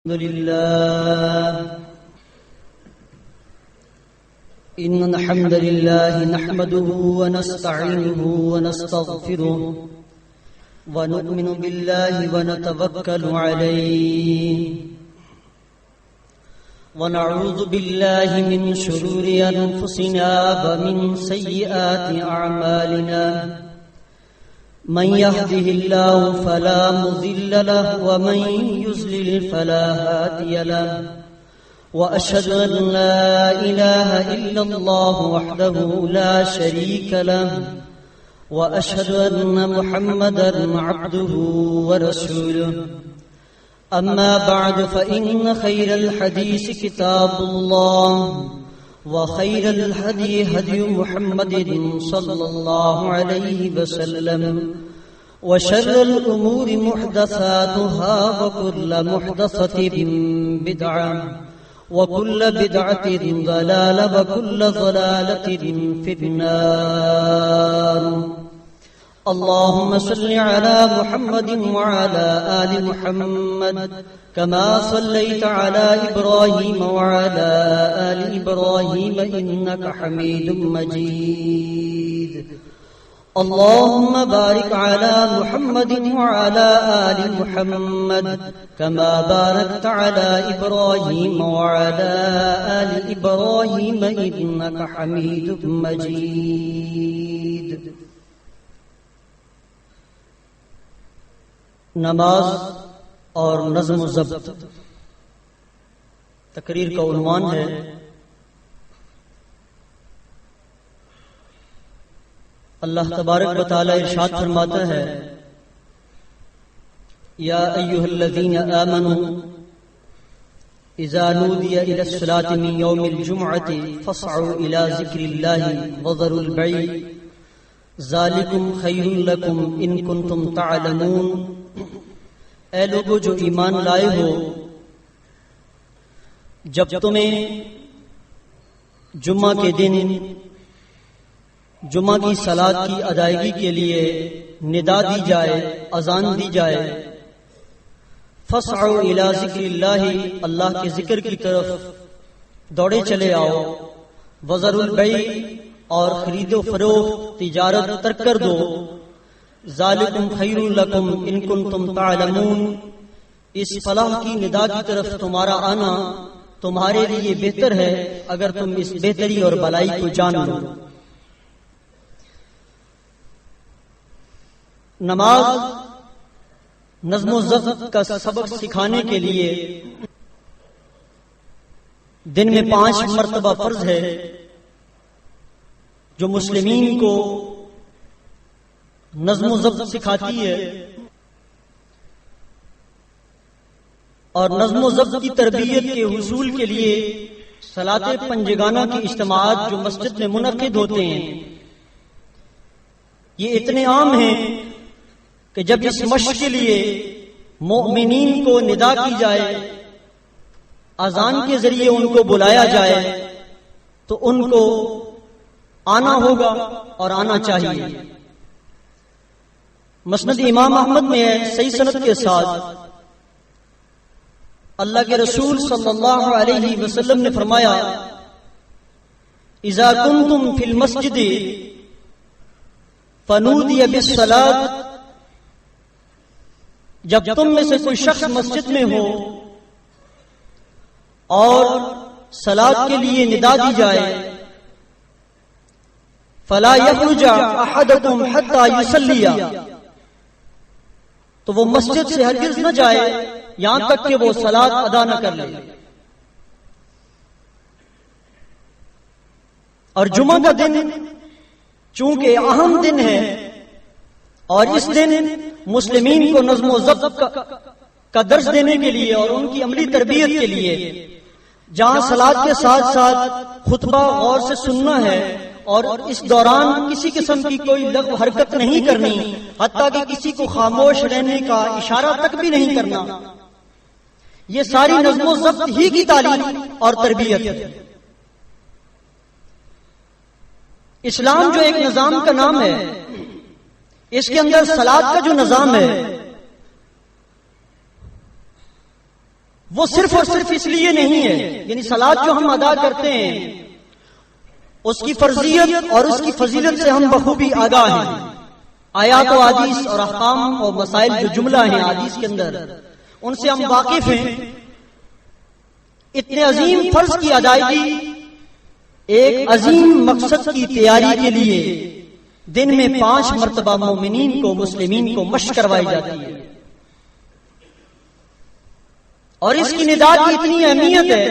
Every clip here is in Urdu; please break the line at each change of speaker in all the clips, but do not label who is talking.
الحمد لله إن الحمد لله نحمده ونستعينه ونستغفره ونؤمن بالله ونتوكل عليه ونعوذ بالله من شرور أنفسنا ومن سيئات أعمالنا من يهده الله فلا مضل له ومن يضلل فلا هادي له وأشهد أن لا إله إلا الله وحده لا شريك له وأشهد أن محمدا عبده ورسوله أما بعد فإن خير الحديث كتاب الله وخير الهدي هدي محمد صلى الله عليه وسلم وشر الأمور محدثاتها وكل محدثة بدعة وكل بدعة ضلالة وكل ضلالة في النار. اللهم صل على محمد وعلى آل محمد كما صليت على إبراهيم وعلى آل إبراهيم إنك حميد مجيد. اللهم بارك على محمد وعلى آل محمد كما باركت على إبراهيم وعلى آل إبراهيم إنك حميد مجيد. نماز اور نظم و ضبط تقریر کا عنوان ہے. اللہ تبارک و تعالی ارشاد فرماتا ہے: یا ایھا الذین آمنوا اذا نودی الی الصلاۃ من یوم الجمعۃ فاسعوا الی ذکر اللہ وذروا البیع ذالکم خیر لکم ان کنتم تعلمون. اے لوگو جو ایمان لائے ہو، جب تمہیں جمعہ کے دن جمعہ کی صلاۃ کی ادائیگی کے لیے ندا دی جائے، اذان دی جائے، فاسعوا الی ذکر اللہ، اللہ کے ذکر کی طرف دوڑے چلے آؤ، وذروا البیع، اور خرید و فروخت تجارت ترک کر دو، ذالکم خیر لکم ان کنتم تعلمون، اس فلاح کی ندا کی طرف تمہارا آنا تمہارے لیے بہتر ہے اگر تم اس بہتری اور بلائی کو جان لو. نماز نظم و ضبط کا سبق سکھانے کے لیے دن میں 5 مرتبہ فرض ہے، جو مسلمین کو نظم و ضبط سکھاتی ہے. اور نظم و ضبط کی تربیت کے حصول کے لیے صلاۃ پنجگانہ کے اجتماعات جو مسجد میں منعقد ہوتے ہیں، یہ اتنے عام ہیں کہ جب اس مشق کے لیے مومنین کو ندا کی جائے، اذان کے ذریعے ان کو بلایا جائے، تو ان کو آنا ہوگا اور آنا چاہیے. مسند امام احمد میں ہے صحیح سند کے ساتھ، اللہ کے رسول صلی اللہ علیہ وسلم نے فرمایا: اذا کنتم فی المسجد فنودی بالصلاۃ، جب تم میں سے کوئی شخص مسجد میں ہو اور صلاۃ کے لیے ندا دی جائے، فلا یخرج احدکم حتی یصلی، تو وہ مسجد سے ہرگز نہ جائے یہاں تک کہ وہ صلاۃ ادا نہ کر لے. اور جمعہ کا دن چونکہ اہم دن ہے، اور اس دن مسلمین کو نظم و ضبط کا درس دینے کے لیے اور ان کی عملی تربیت کے لیے جہاں صلاۃ کے ساتھ ساتھ خطبہ غور سے سننا ہے، اور اس دوران کسی قسم کی کوئی لغو حرکت نہیں کرنی، حتیٰ کہ کسی کو خاموش رہنے کا اشارہ تک بھی نہیں کرنا، یہ ساری نظم و ضبط ہی کی تعلیم اور تربیت ہے. اسلام جو ایک نظام کا نام ہے، اس کے اندر صلاۃ کا جو نظام ہے وہ صرف اور صرف اس لیے نہیں ہے، یعنی صلاۃ جو ہم ادا کرتے ہیں اس کی فرضیت اور اس کی فضیلت سے ہم بخوبی آگاہ ہیں. آیات و حدیث اور احکام اور مسائل جو جملہ ہیں حدیث کے اندر ان سے ہم واقف ہیں. اتنے عظیم فرض کی ادائیگی ایک عظیم مقصد کی تیاری کے لیے دن میں 5 مرتبہ مومنین کو مسلمین کو مشق کروائی جاتی ہے. اور اس کی ندا کی اتنی اہمیت ہے،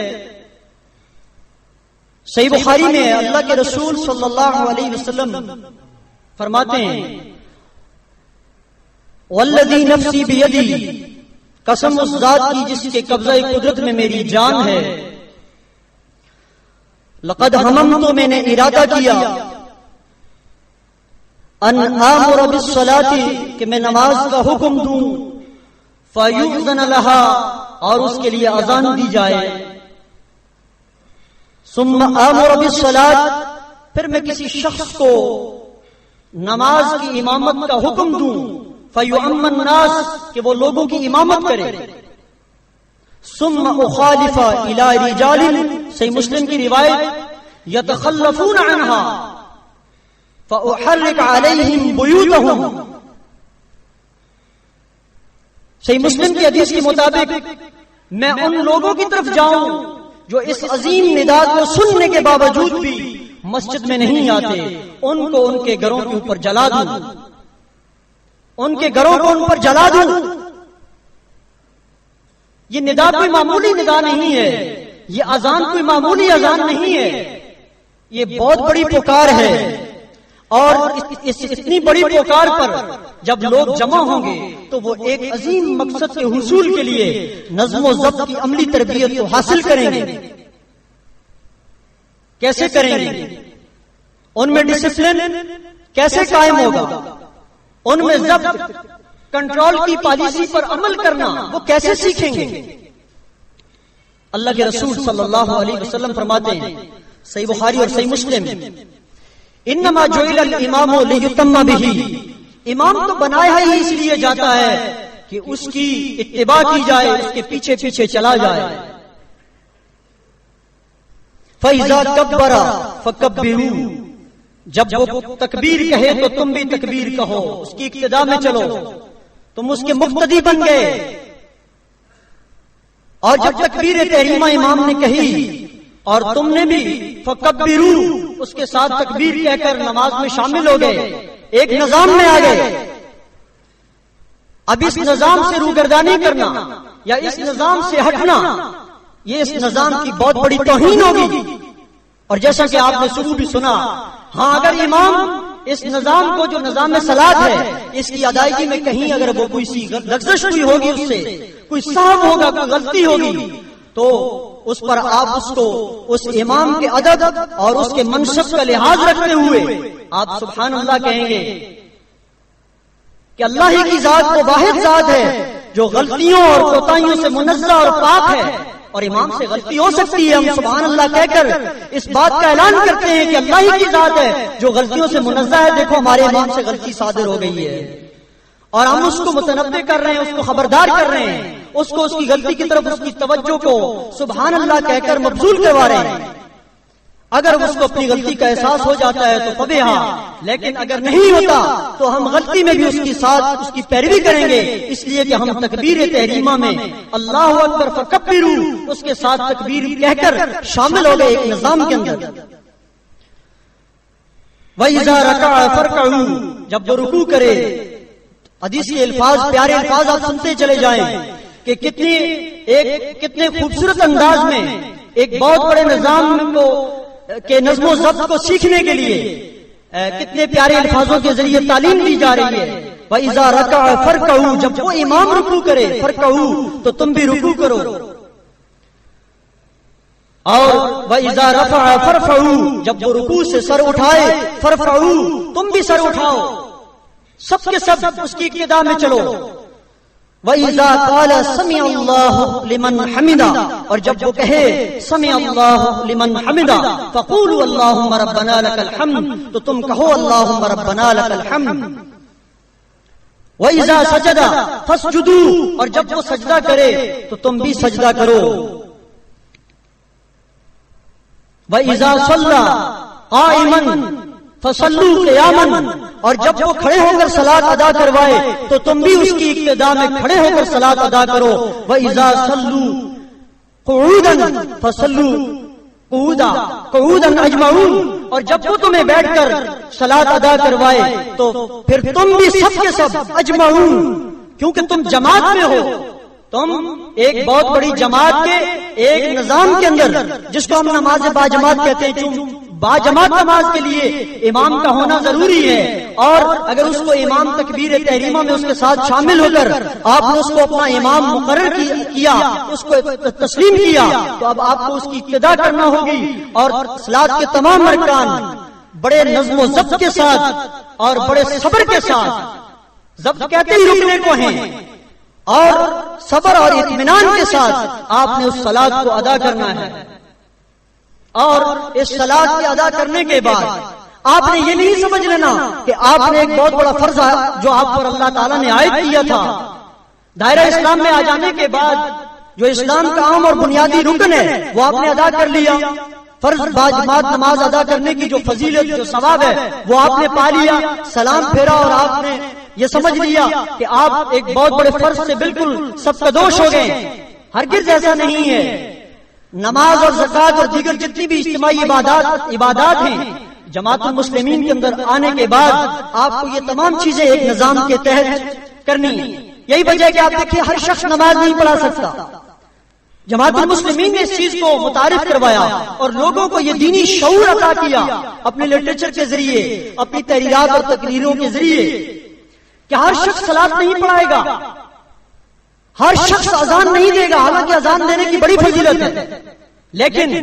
صحیح بخاری میں اللہ کے رسول صلی اللہ علیہ وسلم فرماتے ہیں والذی نفسی بیدی، قسم اس ذات کی جس کے قبضہ قدرت میں میری جان ہے، لقد ہممت، میں نے ارادہ کیا، ان آمر بالصلاۃ، کہ میں نماز کا حکم دوں، فیؤذن لها، اور اس کے لیے اذان دی جائے، ثم آمر بالصلاۃ، پھر میں کسی شخص کو نماز کی امامت کا حکم دوں، فیؤم الناس، کہ وہ لوگوں کی امامت کرے، ثم اخالف الی رجال، صحیح مسلم کی روایت، یتخلفون عنها فاحرق علیہم بیوتہم، صحیح مسلم کی حدیث کے مطابق میں ان لوگوں کی طرف جاؤں جو اس عظیم ندا کو سننے کے باوجود بھی مسجد میں نہیں آتے، ان کو ان کے گھروں کے اوپر جلا دوں، ان کے گھروں کو ان پر جلا دوں. یہ ندا کوئی معمولی ندا نہیں ہے، یہ اذان کوئی معمولی اذان نہیں ہے، یہ بہت بڑی پکار ہے. اور اس اتنی بڑی پکار پر جب لوگ جمع ہوں گے تو وہ ایک عظیم مقصد کے حصول کے لیے نظم و ضبط کی عملی تربیت کو حاصل کریں گے. کیسے کریں گے؟ ان میں ڈسپلن کیسے قائم ہوگا، ان میں ضبط، کنٹرول کی پالیسی پر عمل کرنا وہ کیسے سیکھیں گے؟ اللہ کے رسول صلی اللہ علیہ وسلم فرماتے ہیں، صحیح بخاری اور صحیح مسلم، انما جعل الامام لیتم بہ، امام تو بنایا ہی اس لیے جاتا ہے کہ اس کی اتباع کی جائے، اس کے پیچھے پیچھے چلا جائے. فَإِذَا كَبَّرَ فَكَبِّرُوا، جب وہ تکبیر کہے تو تم بھی تکبیر کہو، اس کی اقتداء میں چلو، تم اس کے مقتدی بن گئے. اور جب تکبیر تحریمہ امام نے کہی اور تم نے بھی فَكَبِّرُوا، اس کے ساتھ تکبیر کہہ کر نماز میں شامل ہو گئے، ایک نظام میں آ گئے. اب اس نظام سے روگردانی کرنا یا اس نظام سے ہٹنا، یہ اس نظام کی بہت بڑی توہین ہوگی. اور جیسا کہ آپ نے شروع بھی سنا، ہاں اگر امام اس نظام کو جو نظام صلاۃ ہے اس کی ادائیگی میں کہیں اگر وہ کوئی سی لغزش ہوئی ہوگی، اس سے کوئی سہو ہوگا، کوئی غلطی ہوگی، تو اس پر آپ اس کو اس امام کے ادب اور اس کے منصب کا لحاظ رکھتے ہوئے آپ سبحان اللہ کہیں گے کہ اللہ ہی کی ذات وہ واحد ذات ہے جو غلطیوں اور کوتاہیوں سے منزہ اور پاک ہے، اور امام سے غلطی ہو سکتی ہے. ہم سبحان اللہ کہہ کر اس بات کا اعلان کرتے ہیں کہ اللہ ہی کی ذات ہے جو غلطیوں سے منزہ ہے، دیکھو ہمارے امام سے غلطی صادر ہو گئی ہے، اور ہم اس کو متنبہ کر رہے ہیں، اس کو خبردار کر رہے ہیں، اس کو اس کی غلطی کی طرف اس کی توجہ کو سبحان اللہ کہہ کر مبذول کروا رہے ہیں. اگر اس کو اپنی غلطی کا احساس ہو جاتا ہے تو فبے ہاں، لیکن اگر نہیں ہوتا تو ہم غلطی میں بھی اس کے ساتھ اس کی پیروی کریں گے، اس لیے کہ ہم تکبیر تحریمہ میں اللہ اکبر فکبروا اس کے ساتھ تکبیر کہہ کر شامل ہو گئے ایک نظام کے اندر. وَإِذَا رَكَعَ فَارْكَعُوا، جب وہ رکوع کرے، حدیث کے الفاظ، پیارے الفاظ آپ سنتے چلے جائیں کہ کتنے خوبصورت انداز میں ایک بہت بڑے نظام کو کے نظم و ضبط کو سیکھنے کے لیے کتنے پیارے الفاظوں کے ذریعے تعلیم دی جا رہی ہے. وَإِذَا رَكَعَ فَارْكَعُوا، جب وہ امام رکوع کرے، فَارْكَعُوا تو تم بھی رکوع کرو. اور وَإِذَا رَفَعَ فَارْفَعُوا، جب وہ رکوع سے سر اٹھائے، فَارْفَعُوا تم بھی سر اٹھاؤ، سب کے سب اس کی اقتداء میں چلو. وَإِذَا قَالَ سَمِعَ اللَّهُ لِمَنْ حَمِدَهُ، اور جب وہ کہے سَمِعَ اللَّهُ لِمَنْ حَمِدَهُ فَقُولُوا اللَّهُمَّ رَبَّنَا لَكَ الْحَمْدُ، تو تم کہو اللَّهُمَّ رَبَّنَا لَكَ الْحَمْدُ. وَإِذَا سَجَدَ فَاسْجُدُوا، اور جب وہ سجدہ کرے تو تم بھی سجدہ کرو. وَإِذَا صَلَّى قَائِمًا فَصَلُّوا قِيَامًا، اور جب وہ کھڑے ہو کر صلاۃ ادا کروائے تو تم بھی اس کی ابتدا میں کھڑے ہو کر صلاۃ ادا کرو. وَإِذَا صَلُّوا قُعُودًا فَصَلُّوا قُعُودًا أَجْمَعُونَ، اور جب وہ تمہیں بیٹھ کر صلاۃ ادا کروائے تو پھر تم بھی سب کے سب اجمعون، کیونکہ تم جماعت میں ہو، تم ایک بہت بڑی جماعت کے ایک نظام کے اندر، جس کو ہم نماز باجماعت کہتے ہیں. چوں باجماعت نماز کے لیے امام کا ہونا ضروری ہے، اور اگر اس کو امام تکبیر تحریمہ میں اس کے ساتھ شامل ہو کر آپ نے اس کو اپنا امام مقرر کیا، اس کو تسلیم کیا، تو اب آپ کو اس کی ابتدا کرنا ہوگی. اور صلاۃ کے تمام ارکان بڑے نظم و ضبط کے ساتھ اور بڑے صبر کے ساتھ، ضبط کہتے ہی رکنے کو ہیں، اور صبر اور اطمینان کے ساتھ آپ نے اس صلاۃ کو ادا کرنا ہے. اور اس صلاۃ کے ادا کرنے کے بعد آپ نے یہ نہیں سمجھ لینا کہ آپ نے ایک بہت بڑا فرض جو آپ پر اللہ تعالیٰ نے عائد کیا تھا، دائرہ اسلام میں آ جانے کے بعد جو اسلام کا عام اور بنیادی رکن ہے وہ آپ نے ادا کر لیا. فرض باجماعت نماز ادا کرنے کی جو فضیلت جو ثواب ہے وہ آپ نے پا لیا، سلام پھیرا، اور آپ نے یہ سمجھ لیا کہ آپ ایک بہت بڑے فرض سے بالکل سبکدوش ہو گئے. ہرگز ایسا نہیں ہے. نماز اور زکوٰۃ اور دیگر جتنی بھی اجتماعی عبادات ہیں، جماعت المسلمین کے اندر آنے کے بعد آپ کو یہ تمام چیزیں ایک نظام کے تحت کرنی ہے. یہی وجہ ہے کہ آپ دیکھیں ہر شخص نماز نہیں پڑھا سکتا. جماعت المسلمین نے اس چیز کو متعارف کروایا اور لوگوں کو یہ دینی شعور عطا کیا اپنے لٹریچر کے ذریعے، اپنی تحریرات اور تقریروں کے ذریعے، کہ ہر شخص صلاۃ نہیں پڑھائے گا، ہر شخص اذان نہیں دے گا، حالانکہ اذان دینے کی بڑی فضیلت ہے، لیکن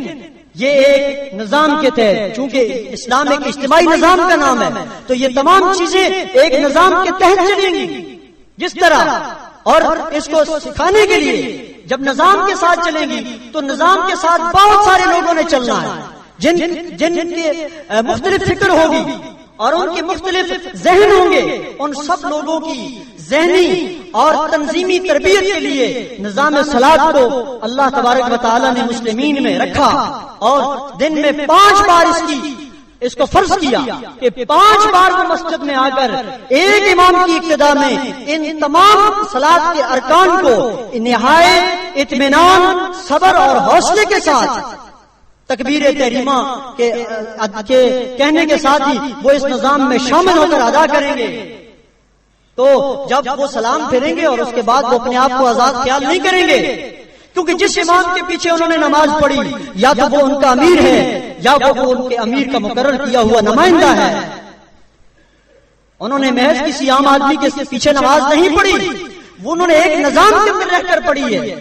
یہ ایک نظام کے تحت، چونکہ اسلام ایک اجتماعی نظام کا نام ہے تو یہ تمام چیزیں ایک نظام کے تحت چلیں گی. جس طرح اور اس کو سکھانے کے لیے جب نظام کے ساتھ چلیں گی تو نظام کے ساتھ بہت سارے لوگوں نے چلنا ہے، جن کے مختلف فکر ہوگی اور ان کے مختلف ذہن ہوں گے. ان سب لوگوں کی ذہنی اور تنظیمی تربیت کے لیے نظام صلاۃ کو اللہ تبارک و تعالی نے مسلمین میں رکھا، اور دن میں 5 بار اس کو فرض کیا کہ 5 بار وہ مسجد میں آ کر ایک امام کی اقتداء میں ان تمام صلاۃ کے ارکان کو نہایت اطمینان، صبر اور حوصلے کے ساتھ تکبیر تحریمہ کے کہنے کے ساتھ ہی وہ اس نظام میں شامل ہو کر ادا کریں گے. تو جب وہ سلام پھیریں گے اور اس کے بعد وہ اپنے آپ کو آزاد خیال نہیں کریں گے، کیونکہ جس امام کے پیچھے انہوں نے نماز پڑھی یا تو وہ ان کا امیر ہے یا وہ ان کے امیر کا مقرر کیا ہوا نمائندہ ہے. انہوں نے محض کسی عام آدمی کے پیچھے نماز نہیں پڑھی، وہ انہوں نے ایک نظام کے اندر رہ کر پڑھی ہے،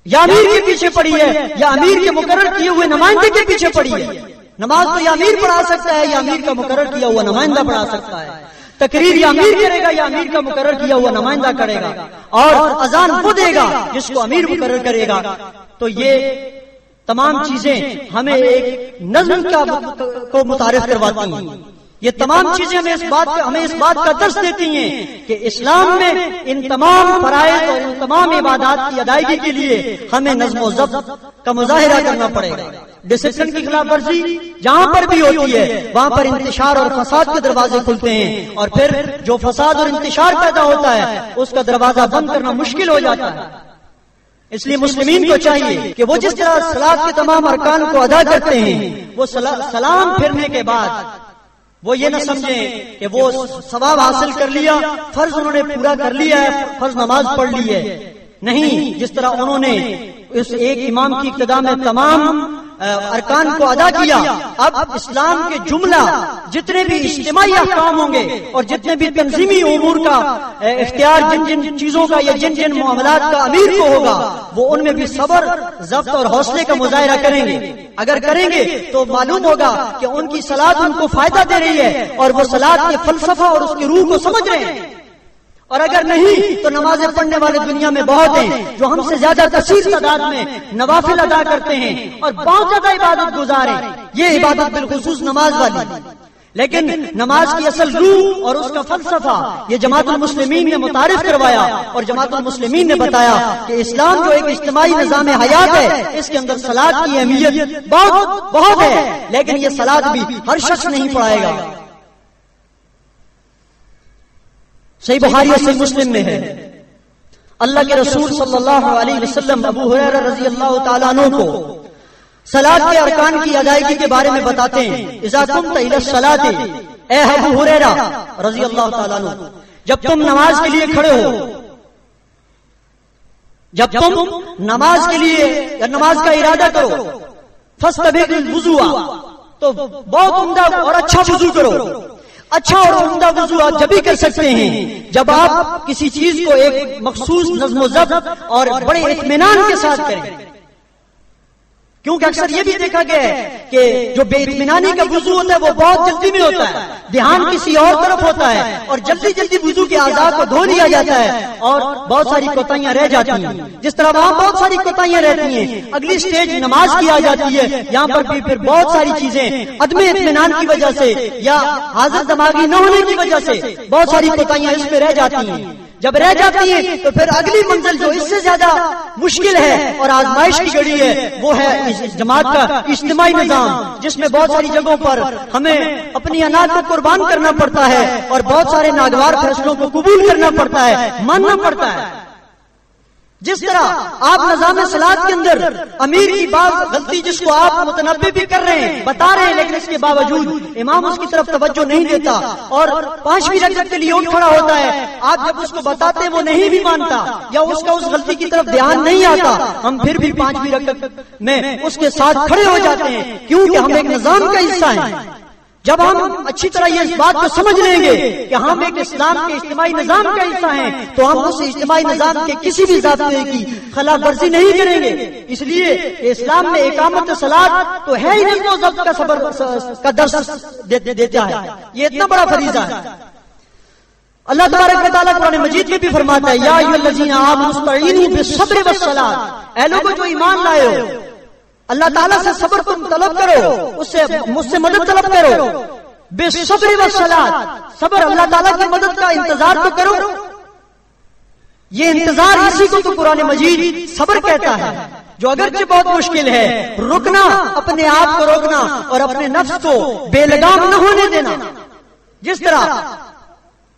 یا امیر کے پیچھے پڑھی ہے یا امیر کے مقرر کیے ہوئے نمائندے کے پیچھے پڑھی ہے. نماز تو یا امیر پڑھا سکتا ہے یا امیر کا مقرر کیا ہوا نمائندہ پڑھا سکتا ہے. تقریر یا امیر کرے گا یا امیر کا مقرر کیا ہوا نمائندہ کرے گا، اور اذان وہ دے گا جس کو امیر مقرر کرے گا. تو یہ تمام چیزیں ہمیں ایک نظم کو متعارف کرواتی ہیں. یہ تمام چیزیں ہمیں اس بات کا درس دیتی ہیں کہ اسلام میں ان تمام فرائض اور ان تمام عبادات کی ادائیگی کے لیے ہمیں نظم و ضبط کا مظاہرہ کرنا پڑے گا. ڈسپلن کی خلاف ورزی جہاں پر بھی ہوتی ہے وہاں پر انتشار اور فساد کے دروازے کھلتے ہیں، اور پھر جو فساد اور انتشار پیدا ہوتا ہے اس کا دروازہ بند کرنا مشکل ہو جاتا ہے. اس لیے مسلمین کو چاہیے کہ وہ جس طرح صلاۃ کے تمام ارکان کو ادا کرتے ہیں، وہ سلام پھرنے کے بعد وہ یہ نہ سمجھیں کہ وہ ثواب حاصل کر لیا، فرض انہوں نے پورا کر لیا ہے، فرض نماز پڑھ لی ہے. نہیں، جس طرح انہوں نے اس ایک امام کی اقتداء میں تمام ارکان کو ادا کیا، اب اسلام کے جملہ جتنے بھی اجتماعی احکام ہوں گے اور جتنے بھی تنظیمی امور کا اختیار جن چیزوں کا یا جن معاملات کا امیر کو ہوگا، وہ ان میں بھی صبر، ضبط اور حوصلے کا مظاہرہ کریں گے. اگر کریں گے تو معلوم ہوگا کہ ان کی صلاۃ ان کو فائدہ دے رہی ہے اور وہ صلاۃ کے فلسفہ اور اس کی روح کو سمجھ رہے ہیں. اور اگر نہیں تو نمازیں پڑھنے والے دنیا میں بہت ہیں جو ہم سے زیادہ کثیر تعداد میں نوافل ادا کرتے ہیں اور بہت زیادہ عبادت گزار ہیں. یہ عبادت بالخصوص نماز والی، لیکن نماز کی اصل روح اور اس کا فلسفہ یہ جماعت المسلمین نے متعارف کروایا، اور جماعت المسلمین نے بتایا کہ اسلام جو ایک اجتماعی نظام حیات ہے، اس کے اندر صلاۃ کی اہمیت بہت ہے، لیکن یہ صلاۃ بھی ہر شخص نہیں پڑھائے گا۔ صحیح بخاری اور صحیح مسلم میں ہے، اللہ کے رسول صلی اللہ علیہ وسلم ابو ہریرہ رضی اللہ تعالیٰ عنہ کو صلاۃ کے ارکان کی ادائیگی کے بارے میں بتاتے ہیں۔ اذا قمت الی الصلاۃ، اے ابو ہریرہ رضی اللہ تعالیٰ عنہ، جب تم نماز کے لیے کھڑے ہو، جب تم نماز کے لیے یا نماز کا ارادہ کرو، فاستبق الوضوء، تو بہت عمدہ اور اچھا وضو کرو۔ اچھا اور عمدہ وضو آپ جبھی کر سکتے ہیں جب آپ کسی چیز کو ایک مخصوص نظم و ضبط اور بڑے اطمینان کے ساتھ کریں، کیونکہ اکثر یہ بھی دیکھا گیا ہے کہ جو بے اطمینانی کا وضو ہوتا ہے وہ بہت جلدی میں ہوتا ہے، دھیان کسی اور طرف ہوتا ہے، اور جلدی جلدی وضو کے اعضاء کو دھو لیا جاتا ہے اور بہت ساری کوتاہیاں رہ جاتی ہیں۔ جس طرح وہاں بہت ساری کوتاہیاں رہتی ہیں، اگلی سٹیج نماز کی آ جاتی ہے، یہاں پر بھی پھر بہت ساری چیزیں عدم اطمینان کی وجہ سے یا حاضر دماغی نہ ہونے کی وجہ سے بہت ساری کوتاہیاں اس پہ رہ جاتی ہیں۔ جب رہ جاتی ہیں تو پھر اگلی منزل جو اس سے زیادہ مشکل ہے اور آزمائش کی گھڑی ہے وہ ہے جماعت کا اجتماعی نظام، جس میں بہت ساری جگہوں پر ہمیں اپنی انا کو قربان کرنا پڑتا ہے اور بہت سارے ناگوار فیصلوں کو قبول کرنا پڑتا ہے، ماننا پڑتا ہے۔ جس طرح آپ نظام صلاۃ کے اندر امیر کی بات غلطی جس کو آپ متنبہ بھی کر رہے ہیں، بتا رہے ہیں، لیکن اس کے باوجود امام اس کی طرف توجہ نہیں دیتا اور 5ویں رکعت کے لیے اٹھ کھڑا ہوتا ہے، آپ جب اس کو بتاتے وہ نہیں بھی مانتا یا اس کا اس غلطی کی طرف دھیان نہیں آتا، ہم پھر بھی 5ویں رکعت میں اس کے ساتھ کھڑے ہو جاتے ہیں، کیونکہ ہم ایک نظام کا حصہ ہیں۔ جب ہم اچھی طرح یہ اس بات کو سمجھ لیں گے کہ ہم ایک اسلام کے اجتماعی نظام کا حصہ ہیں تو ہم اس اجتماعی نظام کے کسی بھی ضابطے کی خلاف ورزی نہیں کریں گے۔ اس لیے اسلام میں اقامت صلاۃ تو ہے ہی نظم و ضبط کا صبر کا درس دیتا ہے، یہ اتنا بڑا فریضہ ہے۔ اللہ تبارک و تعالیٰ قرآن مجید میں بھی فرماتا ہے، یا ایھا الذین آمنوا استعینوا بالصبر والصلاۃ، اے لوگوں جو ایمان لائے ہو، اللہ تعالیٰ سے صبر تم طلب کرو، مجھ سے مدد طلب کرو، بالصبر والصلاۃ، صبر اللہ تعالیٰ کی مدد کا انتظار تو کرو۔ یہ انتظار اسی کو تو قرآن مجید صبر کہتا ہے، جو اگرچہ بہت مشکل ہے، رکنا، اپنے آپ کو روکنا اور اپنے نفس کو بے لگام نہ ہونے دینا۔ جس طرح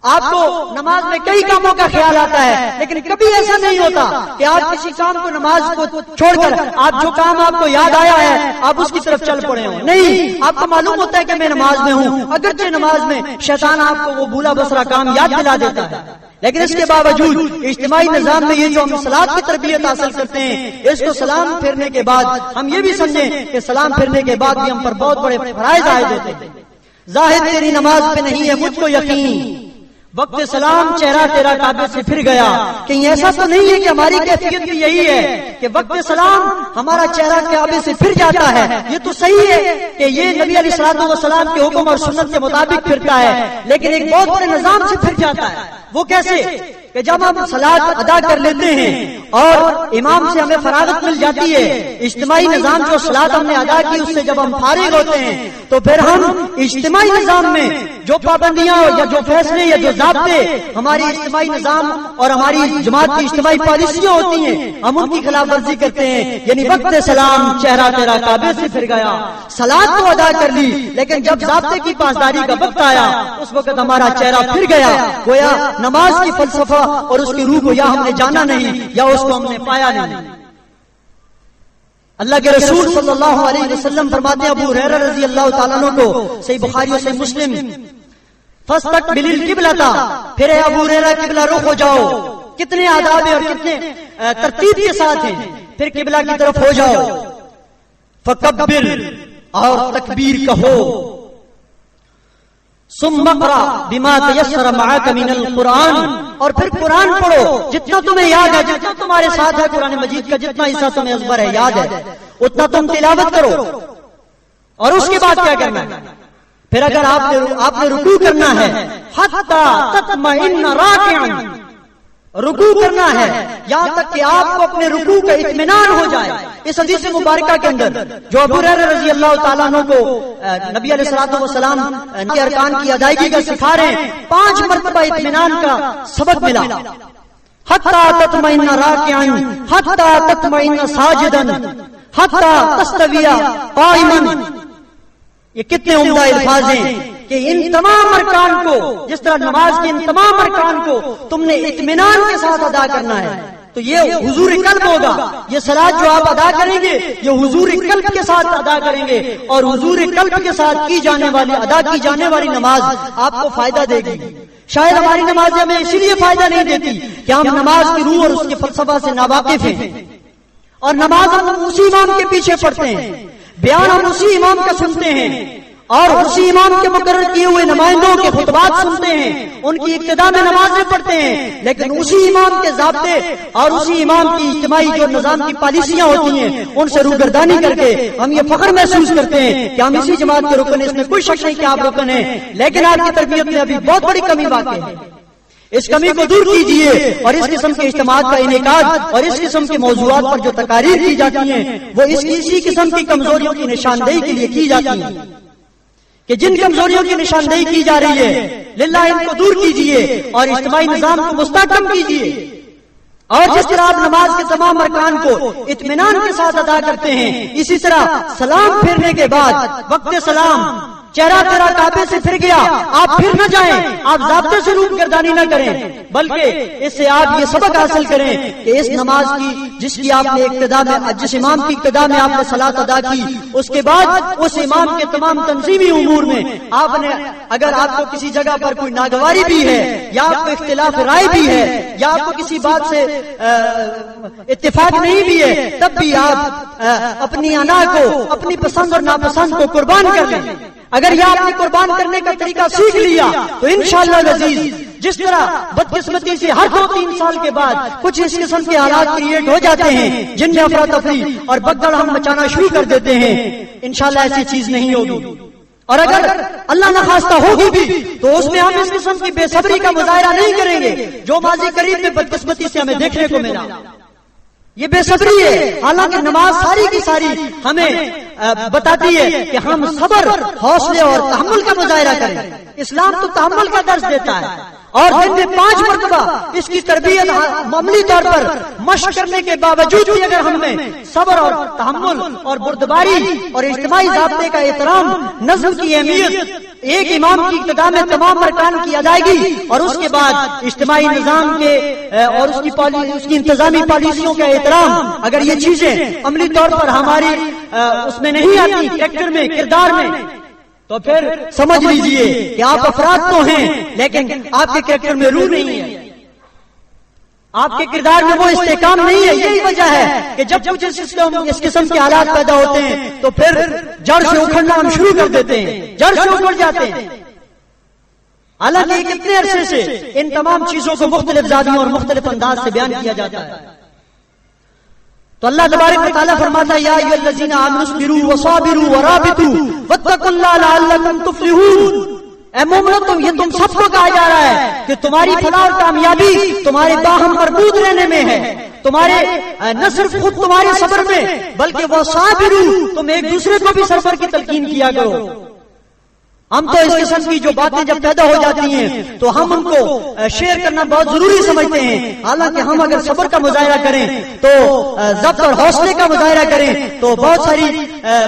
آپ کو نماز میں کئی کاموں کا خیال آتا ہے، لیکن کبھی ایسا نہیں ہوتا کہ آپ کسی کام کو نماز کو چھوڑ کر آپ جو کام آپ کو یاد آیا ہے آپ اس کی طرف چل پڑے ہوں، نہیں، آپ کو معلوم ہوتا ہے کہ میں نماز میں ہوں، اگرچہ نماز میں شیطان آپ کو وہ بھولا بسرا کام یاد دلا دیتا ہے، لیکن اس کے باوجود اجتماعی نظام میں یہ جو ہم صلاۃ کی تربیت حاصل کرتے ہیں، اس کو سلام پھیرنے کے بعد ہم یہ بھی سمجھیں کہ سلام پھیرنے کے بعد بھی ہم پر بہت بڑے فرائض عائد ہوتے ہیں۔ زاہد تیری نماز پہ نہیں ہے مجھ کو یقین، وقت سلام چہرہ تیرا کعبے سے پھر گیا، کہیں ایسا تو نہیں ہے کہ ہماری کیفیت بھی یہی ہے کہ وقت سلام ہمارا چہرہ کعبے سے پھر جاتا ہے؟ یہ تو صحیح ہے کہ یہ نبی علیہ الصلوۃ والسلام کے حکم اور سنت کے مطابق پھرتا ہے، لیکن ایک بہت بڑے نظام سے پھر جاتا ہے۔ وہ کیسے؟ کہ جب ہم صلاۃ ادا کر لیتے ہیں اور امام سے ہمیں فراغت مل جاتی ہے، اجتماعی نظام جو صلاۃ ہم نے ادا کی اس سے جب ہم فارغ ہوتے ہیں تو پھر ہم اجتماعی نظام میں جو پابندیاں یا جو فیصلے یا جو ضابطے ہماری اجتماعی نظام اور ہماری جماعت کی اجتماعی پالیسیاں ہوتی ہیں ہم ان کی خلاف ورزی کرتے ہیں، یعنی وقت سلام چہرہ تیرا کعبے سے پھر گیا، صلاۃ تو ادا کر لی لیکن جب ضابطے کی پاسداری کا وقت آیا اس وقت ہمارا چہرہ پھر گیا، گویا نماز کی فلسفہ اور اس کی روح کو یا ہم نے جانا نہیں یا اس کو ہم نے پایا نہیں۔ اللہ کے رسول صلی اللہ علیہ وسلم فرماتے ہیں ابو ہریرہ رضی اللہ تعالیٰ عنہ کو، صحیح بخاری اور صحیح مسلم، فاستقبل القبلۃ، پھر اے ابو ہریرہ قبلہ رخ ہو جاؤ، کتنے آداب اور کتنے ترتیب کے ساتھ ہیں، پھر قبلہ کی طرف ہو جاؤ، فکبر، اور تکبیر کہو، ثم اقرأ بما تيسر معك من القرآن، اور پھر قرآن پڑھو جتنا تمہیں یاد ہے، جتنا تمہارے ساتھ ہے قرآن مجید کا جتنا حصہ تمہیں ازبر ہے یاد ہے اتنا تم تلاوت کرو۔ اور اس کے بعد کیا کرنا ہے؟ پھر اگر آپ نے رکوع کرنا ہے، حتی تطمئن راکعا، رکوع کرنا ہے یہاں تک کہ آپ کو اپنے رکوع کا اطمینان ہو جائے. اس حدیث مبارکہ کے اندر جو ابو ہریرہ رضی اللہ تعالیٰ عنہ کو نبی علیہ الصلوۃ والسلام کے ارکان کی ادائیگی کا سکھا رہے ہیں، 5 مرتبہ اطمینان کا سبق ملا. حتی تطمئن راکعا حتی تطمئن ساجدا حتی تستوی قائما. یہ کتنے عمدہ الفاظ ہیں کہ ان تمام ارکان کو، جس طرح نماز کے ان تمام ارکان کو تم نے اطمینان کے ساتھ ادا کرنا ہے. تو یہ حضور قلب ہوگا. یہ صلاۃ جو آپ ادا کریں گے یہ حضور قلب کے ساتھ ادا کریں گے، اور حضور قلب کے ساتھ ادا کی جانے والی نماز آپ کو فائدہ دے گی. شاید ہماری نمازیں ہمیں اسی لیے فائدہ نہیں دیتی کہ ہم نماز کی روح اور اس کے فلسفہ سے ناواقف ہیں، اور نماز ہم اسی امام کے پیچھے پڑھتے ہیں، بیان ہم اسی امام کا سنتے ہیں، اور اسی امام کے مقرر کیے ہوئے نمائندوں کے خطبات سنتے ہیں، ان کی ابتدا میں نمازیں پڑھتے ہیں، لیکن اسی امام کے ضابطے اور اسی امام کی اجتماعی جو نظام کی پالیسیاں ہوتی ہیں ان سے روگردانی کر کے ہم یہ فخر محسوس کرتے ہیں کہ ہم اسی جماعت کے رکن ہیں. اس میں کوئی شک نہیں کہ آپ رکن ہیں، لیکن آپ کی تربیت میں ابھی بہت بڑی کمی واقع ہے. اس کمی کو دور کیجئے، اور اس قسم کے اجتماعات کا انعقاد اور اس قسم کے موضوعات پر جو تقاریر کی جاتی ہیں وہ اسی قسم کی کمزوریوں کی نشاندہی کے لیے کی جاتی ہیں کہ جن کمزوریوں کی نشاندہی کی جا رہی ہے للہ ان کو دور کیجئے اور اجتماعی نظام کو مستحکم کیجئے. اور جس طرح آپ نماز کے تمام ارکان کو اطمینان کے ساتھ ادا کرتے ہیں، اسی طرح سلام پھیرنے کے بعد وقت سلام چہرہ تیرا کعبے سے پھر گیا، آپ پھر نہ جائیں، آپ ضابطے سے روگردانی نہ کریں، بلکہ اس سے آپ یہ سبق حاصل کریں کہ اس نماز کی جس امام کی ابتدا میں آپ نے صلاۃ ادا کی، اس کے بعد اس امام کے تمام تنظیمی امور میں آپ نے اگر آپ کو کسی جگہ پر کوئی ناگواری بھی ہے یا آپ کو اختلاف رائے بھی ہے یا آپ کو کسی بات سے اتفاق نہیں بھی ہے، تب بھی آپ اپنی انا کو، اپنی پسند اور ناپسند کو قربان کر لیں. اگر یہ آپ نے قربان کرنے کا طریقہ سیکھ لیا تو انشاءاللہ العزیز جس طرح بدقسمتی سے ہر 2-3 سال کے بعد کچھ اس قسم کے حالات کریٹ ہو جاتے ہیں جن میں افراتفری اور بگدڑ ہم مچانا شروع کر دیتے ہیں، انشاءاللہ ایسی چیز نہیں ہوگی. اور اگر اللہ نخواستہ ہوگی بھی تو اس میں ہم اس قسم کی بے صبری کا مظاہرہ نہیں کریں گے جو ماضی قریب میں بدقسمتی سے ہمیں دیکھنے کو ملا. یہ بے صبری ہے، حالانکہ نماز ساری کی ساری ہمیں بتاتی ہے کہ ہم صبر، حوصلے اور تحمل کا مظاہرہ کریں. اسلام تو تحمل کا درس دیتا ہے، اور دن میں 5 مرتبہ اس کی تربیت عملی طور پر مشق کرنے کے باوجود بھی اگر ہم میں صبر اور تحمل اور بردباری اور اجتماعی ضابطے کا احترام، نظم کی اہمیت، ایک امام کی ابتدا میں تمام ارکان کی ادائیگی اور اس کے بعد اجتماعی نظام کے اور اس کی انتظامی پالیسیوں کا احترام، اگر یہ چیزیں عملی طور پر ہماری اس میں نہیں آتی، کریکٹر میں، کردار میں، تو پھر سمجھ لیجئے کہ آپ افراد تو ہیں لیکن آپ کے کریکٹر میں روح نہیں ہے، آپ کے کردار میں وہ استحکام نہیں ہے. یہی وجہ ہے کہ جب کچھ اس قسم کے حالات پیدا ہوتے ہیں تو پھر جڑ سے اکھڑنا ہم شروع کر دیتے ہیں، جڑ سے اکھڑ جاتے ہیں. حالانکہ کتنے عرصے سے ان تمام چیزوں کو مختلف زاویوں اور مختلف انداز سے بیان کیا جاتا ہے. تو اللہ تبارک و تعالیٰ فرماتا ہے یا ایھا الذین آمنوا اصبروا وصابروا ورابطوا واتقوا اللہ لعلکم تفلحون. اے مومنو، یہ تم سب کو کہا جا رہا ہے کہ تمہاری فلاح اور کامیابی تمہارے باہم مربوط رہنے میں ہے، تمہارے نہ صرف خود تمہارے صبر میں بلکہ وصابروا، تم ایک دوسرے کو بھی صبر کی تلقین کیا کرو. ہم تو اس قسم کی جو باتیں جب پیدا ہو جاتی ہیں تو ہم ان کو شیئر کرنا بہت ضروری سمجھتے ہیں، حالانکہ ہم اگر صبر کا مظاہرہ کریں تو ضبط اور حوصلے کا مظاہرہ کریں تو بہت ساری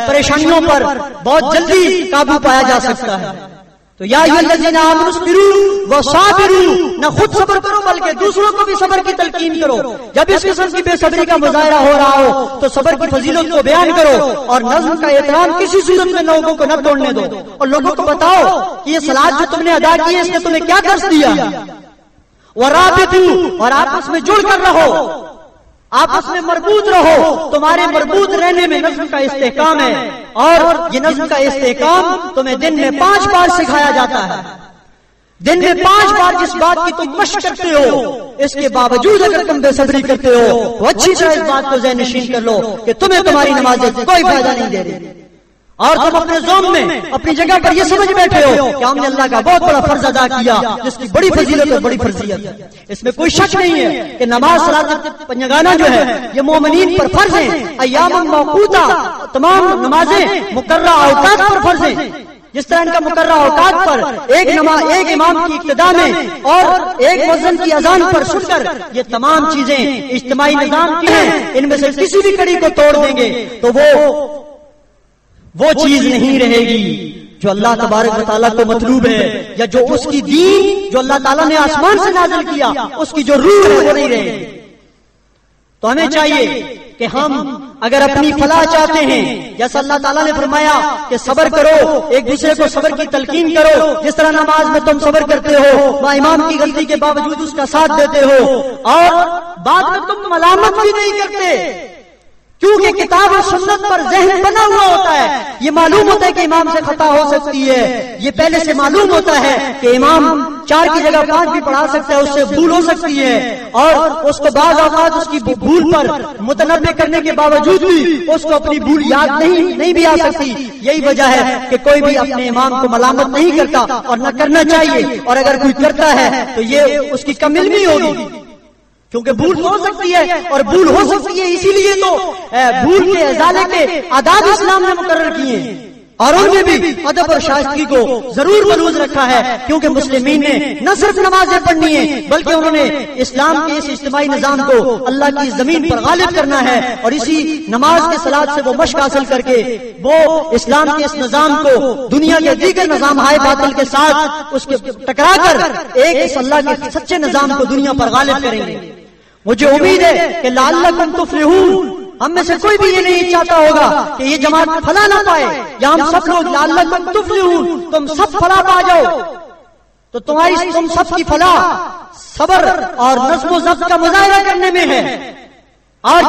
پریشانیوں پر بہت جلدی قابو پایا جا سکتا ہے. تو یا ایھا الذین آمنوا اصبروا وصابروا، نہ خود صبر کرو بلکہ دوسروں کو بھی صبر کی تلقین کرو. جب اس قسم کی بے صبری کا مظاہرہ ہو رہا ہو تو صبر کی فضیلت کو بیان کرو اور نظم کا احترام کسی صورت میں لوگوں کو نہ توڑنے دو، اور لوگوں کو بتاؤ کہ یہ صلاۃ جو تم نے ادا کی ہے اس نے تمہیں کیا درس دیا. ورابطوا، اور آپس میں جڑ کر رہو، آپس میں مربوط رہو. تمہارے مربوط رہنے میں نظم کا استحکام ہے، اور یہ نظم کا استحکام تمہیں دن میں 5 بار سکھایا جاتا ہے. دن میں 5 بار جس بات کی تم مشق کرتے ہو، اس کے باوجود اگر تم بے صبری کرتے ہو تو اچھی طرح اس بات کو ذہن نشین کر لو کہ تمہیں تمہاری نمازیں کوئی فائدہ نہیں دے رہی. اور تم اپنے ذوم میں اپنی جگہ پر یہ سمجھ بیٹھے ہو کہ ہم نے اللہ کا بہت بڑا فرض ادا کیا جس کی بڑی فضیلت اور بڑی فرضیت ہے. اس میں کوئی شک نہیں ہے کہ نماز صلاۃ پنجگانہ جو ہے یہ مومنین پر فرض ہیں. ایام موقوتا تمام نمازیں مقررہ اوقات پر فرض ہیں. جس طرح ان کا مقررہ اوقات پر ایک امام کی ابتدا میں اور ایک مؤذن کی اذان پر سن کر یہ تمام چیزیں اجتماعی نظام کی ہیں. ان میں سے کسی بھی کڑی کو توڑ دیں گے تو وہ چیز نہیں رہے گی جو اللہ تبارک و تعالیٰ کو مطلوب ہے، یا جو اس کی دین جو اللہ تعالیٰ نے آسمان سے نازل کیا اس کی جو روح ہے وہ نہیں رہے گی. تو ہمیں چاہیے کہ ہم اگر اپنی فلاح چاہتے ہیں، جیسا اللہ تعالیٰ نے فرمایا کہ صبر کرو، ایک دوسرے کو صبر کی تلقین کرو، جس طرح نماز میں تم صبر کرتے ہو، وہاں امام کی غلطی کے باوجود اس کا ساتھ دیتے ہو، اور بعد میں تم ملامت بھی نہیں کرتے، کیونکہ کتاب و سنت پر ذہن بنا ہوا ہوتا ہے. یہ معلوم ہوتا ہے کہ امام سے خطا ہو سکتی ہے، یہ پہلے سے معلوم ہوتا ہے کہ امام 4 کی جگہ 5 بھی پڑھا سکتا ہے، اس سے بھول ہو سکتی ہے، اور اس کو بعض اوقات اس کی بھول پر متنبع کرنے کے باوجود بھی اس کو اپنی بھول یاد نہیں بھی آ سکتی. یہی وجہ ہے کہ کوئی بھی اپنے امام کو ملامت نہیں کرتا اور نہ کرنا چاہیے، اور اگر کوئی کرتا ہے تو یہ اس کی کم علمی ہوگی، کیونکہ بھول ہو سکتی ہے، اور بھول ہو سکتی ہے اسی لیے تو بھول کے ازالے کے آداب اسلام نے مقرر کیے ہیں، اور ان میں بھی ادب اور شائستگی کو ضرور ملحوظ رکھا ہے. کیونکہ مسلمین نے نہ صرف نمازیں پڑھنی ہیں بلکہ انہوں نے اسلام کے اس اجتماعی نظام کو اللہ کی زمین پر غالب کرنا ہے، اور اسی نماز کے صلاۃ سے وہ مشق حاصل کر کے وہ اسلام کے اس نظام کو دنیا کے دیگر نظام ہائے باطل کے ساتھ اس کے ٹکرا کر ایک اس اللہ کے سچے نظام کو دنیا پر غالب کریں گے. مجھے امید ہے کہ لعلکم تفلحون، ہم میں سے کوئی بھی یہ نہیں چاہتا ہوگا کہ یہ جماعت فلاح نہ پائے، یا ہم سب لوگ لعلکم تفلحون، تم سب فلاح پا جاؤ. تو تم سب کی فلاح صبر اور نظم و ضبط کا مظاہرہ کرنے میں ہے. آج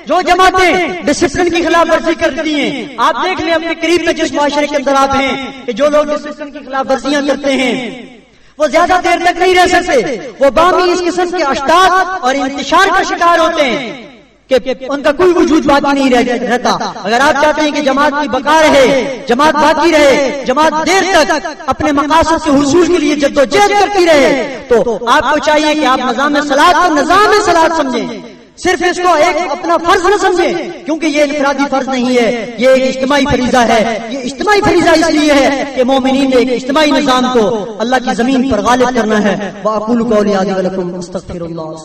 جو جماعتیں ڈسپلن کی خلاف ورزی کرتی ہیں، آپ دیکھ لیں اپنے قریب میں جس معاشرے کے اندر آپ ہیں کہ جو لوگ ڈسپلن کی خلاف ورزیاں کرتے ہیں وہ زیادہ دیر تک نہیں رہ سکتے، وہ بامی اس قسم کے اشتات اور انتشار کا شکار ہوتے ہیں کہ ان کا کوئی وجود باقی نہیں رہتا. اگر آپ چاہتے ہیں کہ جماعت کی بقا رہے، جماعت باقی رہے، جماعت دیر تک اپنے مقاصد کے حصول کے لیے جدوجہد کرتی رہے، تو آپ کو چاہیے کہ آپ نظام صلاۃ کو نظام صلاۃ سمجھیں، صرف اس کو ایک اپنا فرض نہ سمجھیں، کیونکہ یہ انفرادی فرض نہیں ہے، یہ ایک اجتماعی فریضہ ہے. یہ اجتماعی فریضہ اس لیے ہے کہ مومنین نے ایک اجتماعی نظام کو اللہ کی زمین پر غالب کرنا ہے. وَأَقُولُ قَوْلِي هَٰذَا وَلَكُمْ أَسْتَغْفِرُ اللَّهَ